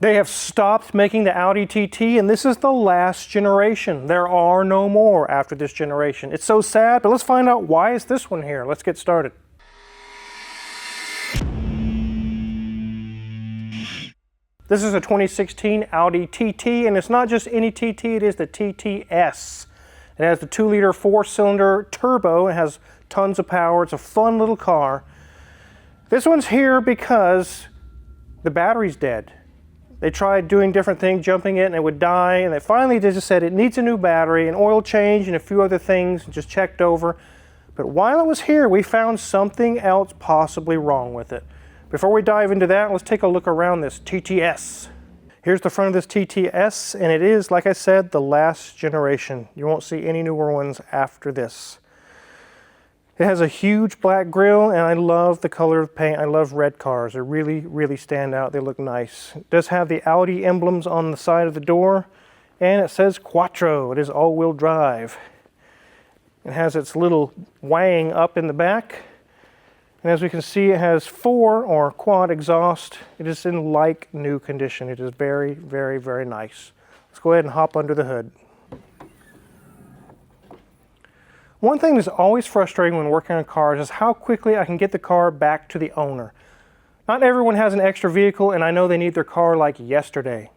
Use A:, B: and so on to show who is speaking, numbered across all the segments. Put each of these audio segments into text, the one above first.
A: They have stopped making the Audi TT, and this is the last generation. There are no more after this generation. It's so sad, but let's find out why is this one here. Let's get started. This is a 2016 Audi TT, and it's not just any TT, it is the TTS. It has the 2-liter 4-cylinder turbo. It has tons of power. It's a fun little car. This one's here because the battery's dead. They tried doing different things, jumping it, and it would die, and they finally just said it needs a new battery, an oil change, and a few other things, and just checked over. But while it was here, we found something else possibly wrong with it. Before we dive into that, let's take a look around this TTS. Here's the front of this TTS, and it is, like I said, the last generation. You won't see any newer ones after this. It has a huge black grille, and I love the color of paint. I love red cars. They really, really stand out. They look nice. It does have the Audi emblems on the side of the door, and it says Quattro. It is all-wheel drive. It has its little wang up in the back. And as we can see, it has 4 or quad exhaust. It is in like new condition. It is very, very, very nice. Let's go ahead and hop under the hood. One thing that's always frustrating when working on cars is how quickly I can get the car back to the owner. Not everyone has an extra vehicle, and I know they need their car like yesterday.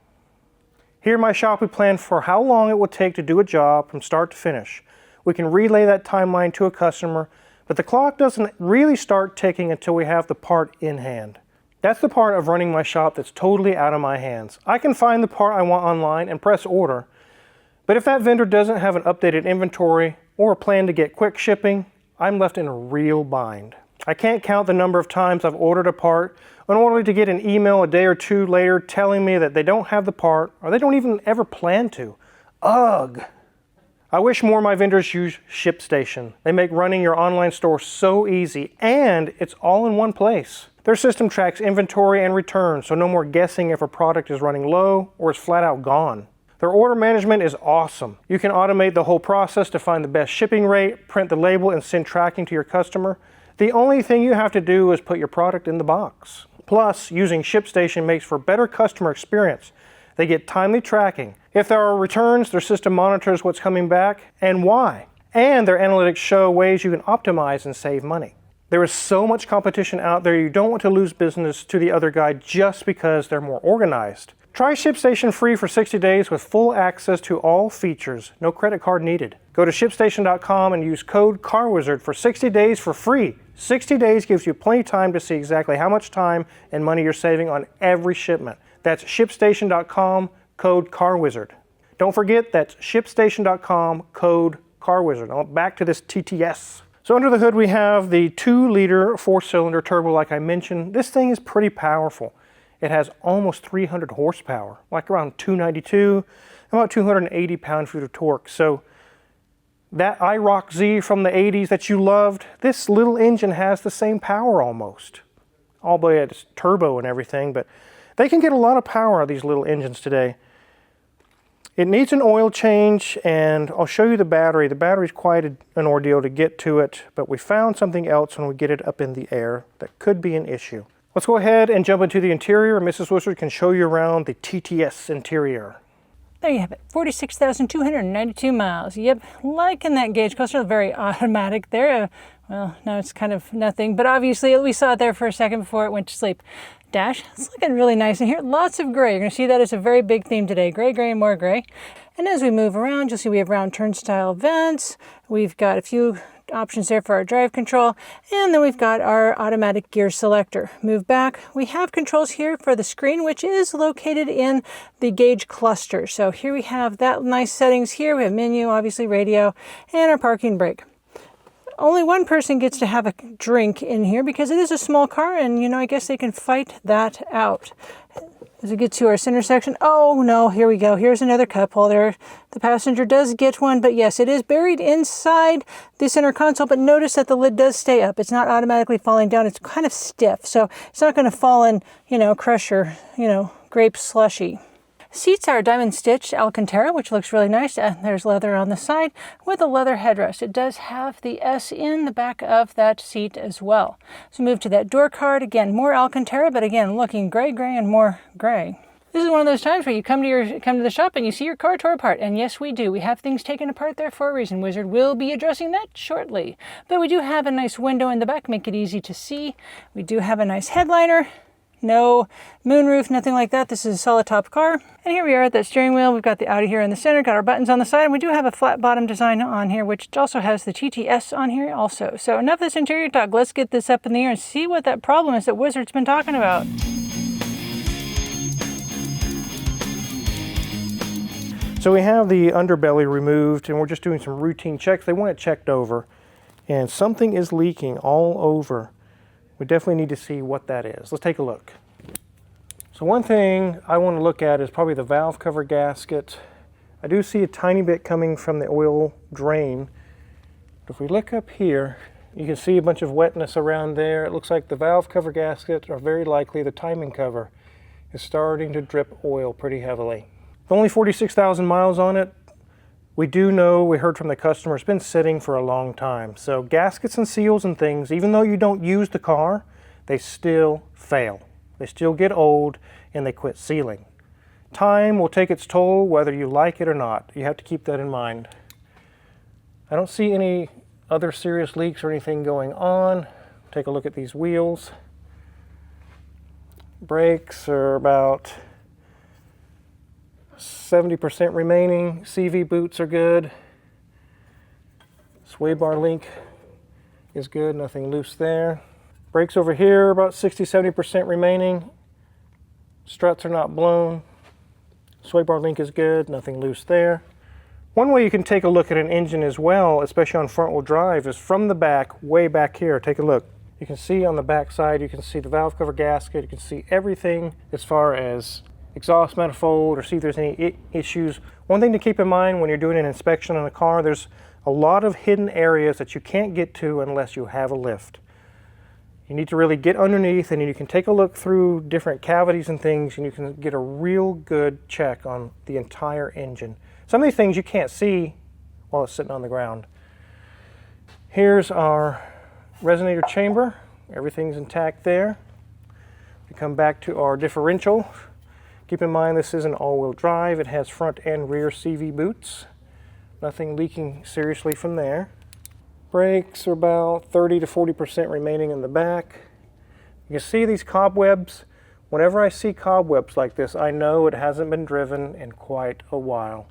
A: Here in my shop, we plan for how long it will take to do a job from start to finish. We can relay that timeline to a customer, but the clock doesn't really start ticking until we have the part in hand. That's the part of running my shop that's totally out of my hands. I can find the part I want online and press order, but if that vendor doesn't have an updated inventory or a plan to get quick shipping, I'm left in a real bind. I can't count the number of times I've ordered a part only to get an email a day or two later telling me that they don't have the part or they don't even ever plan to. Ugh! I wish more of my vendors use ShipStation. They make running your online store so easy, and it's all in one place. Their system tracks inventory and returns, so no more guessing if a product is running low or is flat out gone. Their order management is awesome. You can automate the whole process to find the best shipping rate, print the label, and send tracking to your customer. The only thing you have to do is put your product in the box. Plus, using ShipStation makes for better customer experience. They get timely tracking. If there are returns, their system monitors what's coming back and why. And their analytics show ways you can optimize and save money. There is so much competition out there, you don't want to lose business to the other guy just because they're more organized. Try ShipStation free for 60 days with full access to all features. No credit card needed. Go to ShipStation.com and use code CarWizard for 60 days for free. 60 days gives you plenty of time to see exactly how much time and money you're saving on every shipment. That's ShipStation.com, code CarWizard. Don't forget, that's ShipStation.com, code CarWizard. Now back to this TTS. So under the hood we have the 2-liter 4-cylinder turbo like I mentioned. This thing is pretty powerful. It has almost 300 horsepower, like around 292, about 280 pound-feet of torque. So that IROC Z from the 80s that you loved, this little engine has the same power almost. Albeit it's turbo and everything, but they can get a lot of power out of these little engines today. It needs an oil change, and I'll show you the battery. The battery's quite an ordeal to get to it, but we found something else when we get it up in the air that could be an issue. Let's go ahead and jump into the interior. Mrs. Wizard can show you around the TTS interior.
B: There you have it, 46,292 miles. Yep, liking that gauge cluster, very automatic there. Well, now it's kind of nothing, but obviously we saw it there for a second before it went to sleep. Dash, it's looking really nice in here. Lots of gray. You're going to see that as a very big theme today. Gray, gray, and more gray. And as we move around, you'll see we have round turnstile vents. We've got a few options there for our drive control, and then we've got our automatic gear selector. Move back, we have controls here for the screen, which is located in the gauge cluster. So here we have that nice settings here. We have menu, obviously radio, and our parking brake. Only one person gets to have a drink in here because it is a small car, and I guess they can fight that out. As we get to our center section, oh no, here we go. Here's another cup holder. The passenger does get one, but yes, it is buried inside the center console, but notice that the lid does stay up. It's not automatically falling down. It's kind of stiff, so it's not going to fall and, crush your, grape slushy. Seats are diamond stitched Alcantara, which looks really nice. And there's leather on the side with a leather headrest. It does have the S in the back of that seat as well. So move to that door card. Again, more Alcantara, but again, looking gray, gray, and more gray. This is one of those times where you come to the shop and you see your car tore apart. And yes, we do. We have things taken apart there for a reason. Wizard will be addressing that shortly. But we do have a nice window in the back, make it easy to see. We do have a nice headliner. No moonroof, nothing like that. This is a solid top car. And here we are at that steering wheel. We've got the Audi here in the center, got our buttons on the side, and we do have a flat bottom design on here, which also has the TTS on here also. So enough of this interior talk. Let's get this up in the air and see what that problem is that Wizard's been talking about.
A: So we have the underbelly removed and we're just doing some routine checks. They want it checked over and something is leaking all over. We definitely need to see what that is. Let's take a look. So one thing I want to look at is probably the valve cover gasket. I do see a tiny bit coming from the oil drain. But if we look up here, you can see a bunch of wetness around there. It looks like the valve cover gasket, or very likely the timing cover, is starting to drip oil pretty heavily. With only 46,000 miles on it, we do know, we heard from the customer, it's been sitting for a long time. So gaskets and seals and things, even though you don't use the car, they still fail. They still get old and they quit sealing. Time will take its toll whether you like it or not. You have to keep that in mind. I don't see any other serious leaks or anything going on. Take a look at these wheels. Brakes are about 70% remaining. CV boots are good. Sway bar link is good, nothing loose there. Brakes over here about 60-70% remaining. Struts are not blown. Sway bar link is good, nothing loose there. One way you can take a look at an engine as well, especially on front wheel drive, is from the back, way back here. Take a look. You can see on the back side, you can see the valve cover gasket, you can see everything as far as exhaust manifold or see if there's any issues. One thing to keep in mind when you're doing an inspection on a car, there's a lot of hidden areas that you can't get to unless you have a lift. You need to really get underneath and you can take a look through different cavities and things and you can get a real good check on the entire engine. Some of these things you can't see while it's sitting on the ground. Here's our resonator chamber. Everything's intact there. We come back to our differential. Keep in mind this is an all-wheel drive. It has front and rear CV boots. Nothing leaking seriously from there. Brakes are about 30-40% remaining in the back. You can see these cobwebs. Whenever I see cobwebs like this, I know it hasn't been driven in quite a while.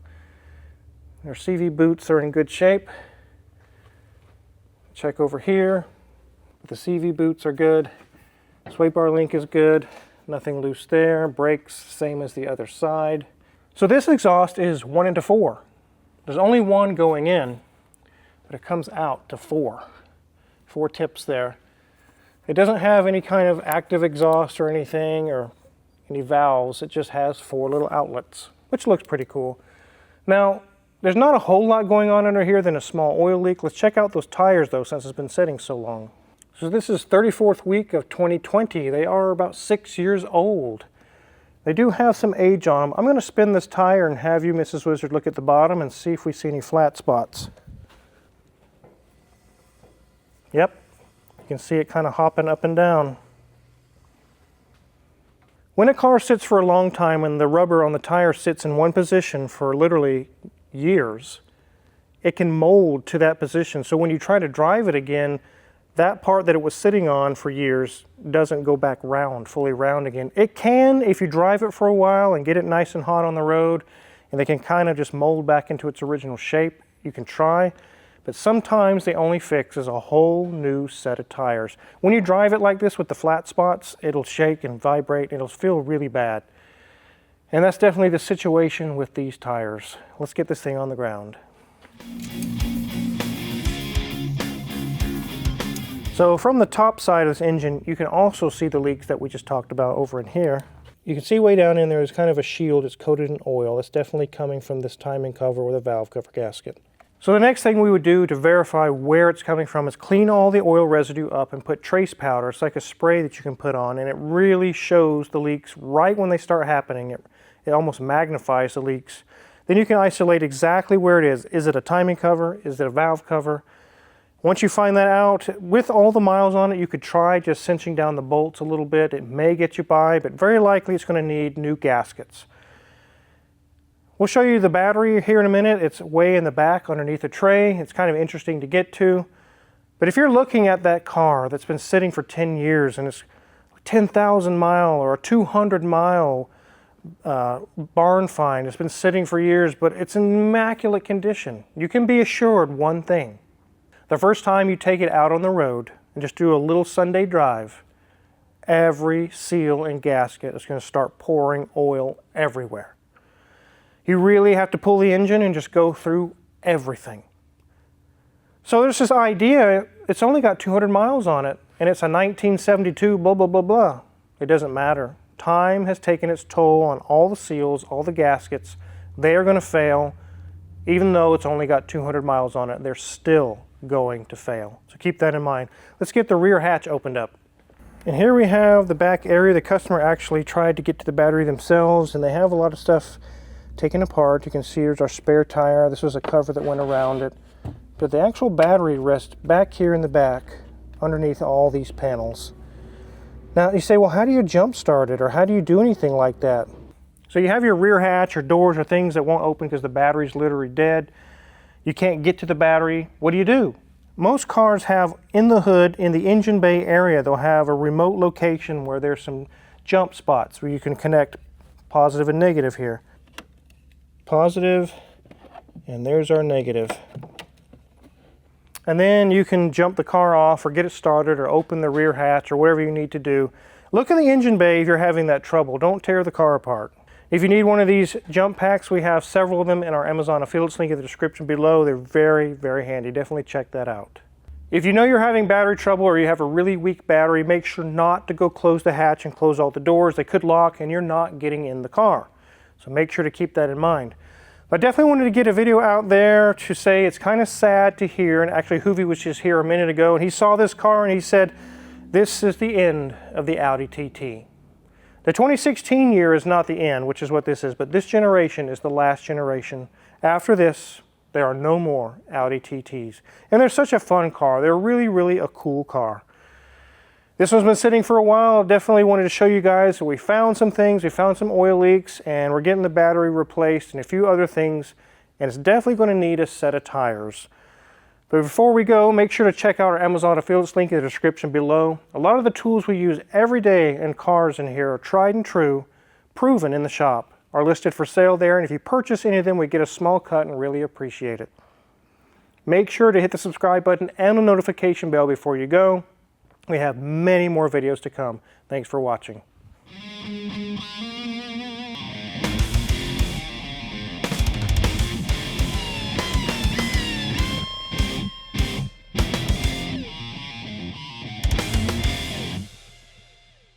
A: Their CV boots are in good shape. Check over here. The CV boots are good. Sway bar link is good. Nothing loose there. Brakes, same as the other side. So this exhaust is 1 into 4. There's only one going in, but it comes out to 4. 4 tips there. It doesn't have any kind of active exhaust or anything or any valves. It just has 4 little outlets, which looks pretty cool. Now, there's not a whole lot going on under here than a small oil leak. Let's check out those tires though, since it's been sitting so long. So this is 34th week of 2020. They are about 6 years old. They do have some age on them. I'm going to spin this tire and have you, Mrs. Wizard, look at the bottom and see if we see any flat spots. Yep, you can see it kind of hopping up and down. When a car sits for a long time and the rubber on the tire sits in one position for literally years, it can mold to that position. So when you try to drive it again, that part that it was sitting on for years doesn't go back round, fully round again. It can if you drive it for a while and get it nice and hot on the road, and they can kind of just mold back into its original shape. You can try, but sometimes the only fix is a whole new set of tires. When you drive it like this with the flat spots, it'll shake and vibrate, and it'll feel really bad. And that's definitely the situation with these tires. Let's get this thing on the ground. So from the top side of this engine, you can also see the leaks that we just talked about over in here. You can see way down in there is kind of a shield. It's coated in oil. It's definitely coming from this timing cover or the valve cover gasket. So the next thing we would do to verify where it's coming from is clean all the oil residue up and put trace powder. It's like a spray that you can put on, and it really shows the leaks right when they start happening. It almost magnifies the leaks. Then you can isolate exactly where it is. Is it a timing cover? Is it a valve cover? Once you find that out, with all the miles on it, you could try just cinching down the bolts a little bit. It may get you by, but very likely it's going to need new gaskets. We'll show you the battery here in a minute. It's way in the back underneath the tray. It's kind of interesting to get to. But if you're looking at that car that's been sitting for 10 years and it's 10,000 mile or a 200 mile barn find, it's been sitting for years, but it's in immaculate condition, you can be assured one thing. The first time you take it out on the road and just do a little Sunday drive, every seal and gasket is going to start pouring oil everywhere. You really have to pull the engine and just go through everything. So there's this idea, it's only got 200 miles on it, and it's a 1972 blah, blah, blah, blah. It doesn't matter. Time has taken its toll on all the seals, all the gaskets. They are going to fail. Even though it's only got 200 miles on it, they're still going to fail. So keep that in mind. Let's get the rear hatch opened up. And here we have the back area. The customer actually tried to get to the battery themselves, and they have a lot of stuff taken apart. You can see there's our spare tire. This was a cover that went around it. But the actual battery rests back here in the back underneath all these panels. Now you say, well, how do you jump start it, or how do you do anything like that? So you have your rear hatch or doors or things that won't open because the battery's literally dead. You can't get to the battery. What do? Most cars have in the hood, in the engine bay area, they'll have a remote location where there's some jump spots where you can connect positive and negative here. Positive, and there's our negative. And then you can jump the car off or get it started or open the rear hatch or whatever you need to do. Look in the engine bay if you're having that trouble. Don't tear the car apart. If you need one of these jump packs, we have several of them in our Amazon affiliates link in the description below. They're very, very handy. Definitely check that out. If you know you're having battery trouble or you have a really weak battery, make sure not to go close the hatch and close all the doors. They could lock and you're not getting in the car. So make sure to keep that in mind. But I definitely wanted to get a video out there to say it's kind of sad to hear, and actually Hoovie was just here a minute ago and he saw this car and he said, this is the end of the Audi TT. The 2016 year is not the end, which is what this is, but this generation is the last generation. After this, there are no more Audi TTs. And they're such a fun car. They're really, really a cool car. This one's been sitting for a while. Definitely wanted to show you guys that we found some things. We found some oil leaks, and we're getting the battery replaced and a few other things. And it's definitely going to need a set of tires. But before we go, make sure to check out our Amazon affiliates link in the description below. A lot of the tools we use every day in cars in here are tried and true, proven in the shop, are listed for sale there. And if you purchase any of them, we get a small cut and really appreciate it. Make sure to hit the subscribe button and the notification bell before you go. We have many more videos to come. Thanks for watching.